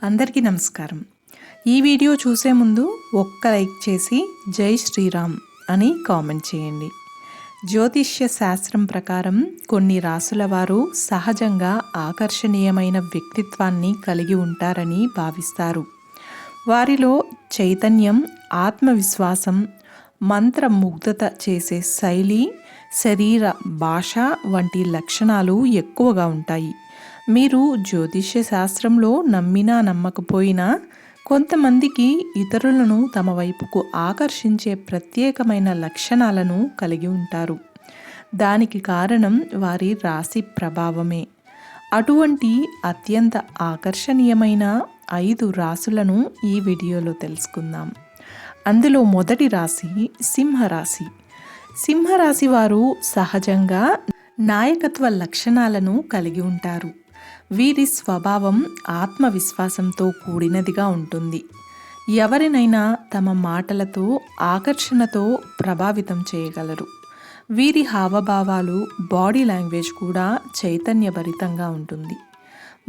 అందరికీ నమస్కారం. ఈ వీడియో చూసే ముందు ఒక్క లైక్ చేసి జై శ్రీరామ్ అని కామెంట్ చేయండి. జ్యోతిష్య శాస్త్రం ప్రకారం కొన్ని రాసుల వారు సహజంగా ఆకర్షణీయమైన వ్యక్తిత్వాన్ని కలిగి ఉంటారని భావిస్తారు. వారిలో చైతన్యం, ఆత్మవిశ్వాసం, మంత్రముగ్ధత చేసే శైలి, శరీర భాష వంటి లక్షణాలు ఎక్కువగా ఉంటాయి. మీరు జ్యోతిష్య శాస్త్రంలో నమ్మినా నమ్మకపోయినా కొంతమందికి ఇతరులను తమ వైపుకు ఆకర్షించే ప్రత్యేకమైన లక్షణాలను కలిగి ఉంటారు. దానికి కారణం వారి రాశి ప్రభావమే. అటువంటి అత్యంత ఆకర్షణీయమైన 5 రాశులను ఈ వీడియోలో తెలుసుకుందాం. అందులో మొదటి రాశి సింహరాశి. సింహరాశి వారు సహజంగా నాయకత్వ లక్షణాలను కలిగి ఉంటారు. వీరి స్వభావం ఆత్మవిశ్వాసంతో కూడినదిగా ఉంటుంది. ఎవరినైనా తమ మాటలతో, ఆకర్షణతో ప్రభావితం చేయగలరు. వీరి హావభావాలు, బాడీ లాంగ్వేజ్ కూడా చైతన్యభరితంగా ఉంటుంది.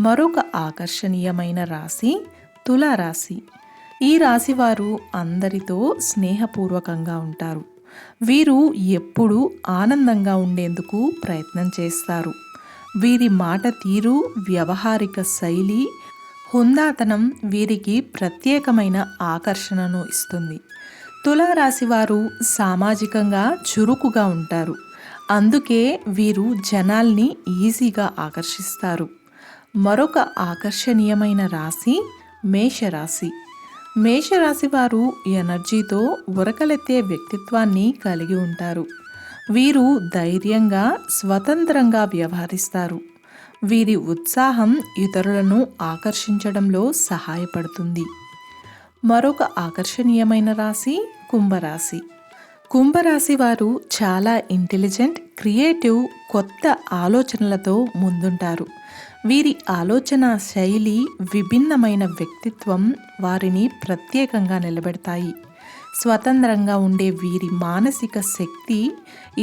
మరొక ఆకర్షణీయమైన రాశి తులారాశి. ఈ రాశి వారు అందరితో స్నేహపూర్వకంగా ఉంటారు. వీరు ఎప్పుడూ ఆనందంగా ఉండేందుకు ప్రయత్నం చేస్తారు. వీరి మాట తీరు, వ్యవహారిక శైలి, హుందాతనం వీరికి ప్రత్యేకమైన ఆకర్షణను ఇస్తుంది. తులారాశి వారు సామాజికంగా చురుకుగా ఉంటారు. అందుకే వీరు జనాల్ని ఈజీగా ఆకర్షిస్తారు. మరొక ఆకర్షణీయమైన రాశి మేషరాశి. మేషరాశి వారు ఎనర్జీతో ఉరకలెత్తే వ్యక్తిత్వాన్ని కలిగి ఉంటారు. వీరు ధైర్యంగా, స్వతంత్రంగా వ్యవహరిస్తారు. వీరి ఉత్సాహం ఇతరులను ఆకర్షించడంలో సహాయపడుతుంది. మరొక ఆకర్షణీయమైన రాశి కుంభరాశి. కుంభరాశి వారు చాలా ఇంటెలిజెంట్, క్రియేటివ్, కొత్త ఆలోచనలతో ముందుంటారు. వీరి ఆలోచన శైలి, విభిన్నమైన వ్యక్తిత్వం వారిని ప్రత్యేకంగా నిలబెడతాయి. స్వతంత్రంగా ఉండే వీరి మానసిక శక్తి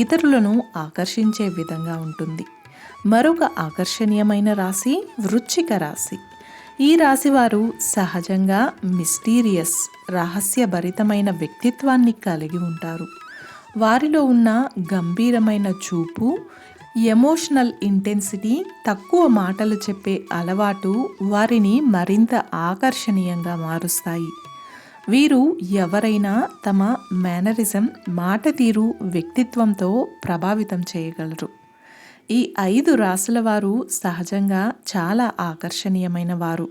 ఇతరులను ఆకర్షించే విధంగా ఉంటుంది. మరొక ఆకర్షణీయమైన రాశి వృశ్చిక రాశి. ఈ రాశి వారు సహజంగా మిస్టీరియస్, రహస్యభరితమైన వ్యక్తిత్వాన్ని కలిగి ఉంటారు. వారిలో ఉన్న గంభీరమైన చూపు, ఎమోషనల్ ఇంటెన్సిటీ, తక్కువ మాటలు చెప్పే అలవాటు వారిని మరింత ఆకర్షణీయంగా మారుస్తాయి. వీరు ఎవరైనా తమ మేనరిజం, మాట తీరు, వ్యక్తిత్వంతో ప్రభావితం చేయగలరు. ఈ 5 రాశుల వారు సహజంగా చాలా ఆకర్షణీయమైన వారు.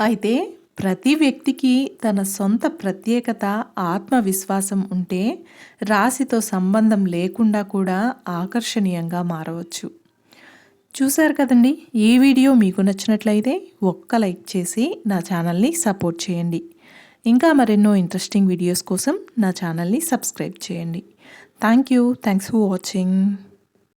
అయితే ప్రతి వ్యక్తికి తన సొంత ప్రత్యేకత, ఆత్మవిశ్వాసం ఉంటే రాశితో సంబంధం లేకుండా కూడా ఆకర్షణీయంగా మారవచ్చు. చూశారు కదండి. ఈ వీడియో మీకు నచ్చినట్లయితే ఒక్క లైక్ చేసి నా ఛానల్ని సపోర్ట్ చేయండి. ఇంకా మరెన్నో ఇంట్రెస్టింగ్ వీడియోస్ కోసం నా ఛానల్ని సబ్స్క్రైబ్ చేయండి. Thanks for watching.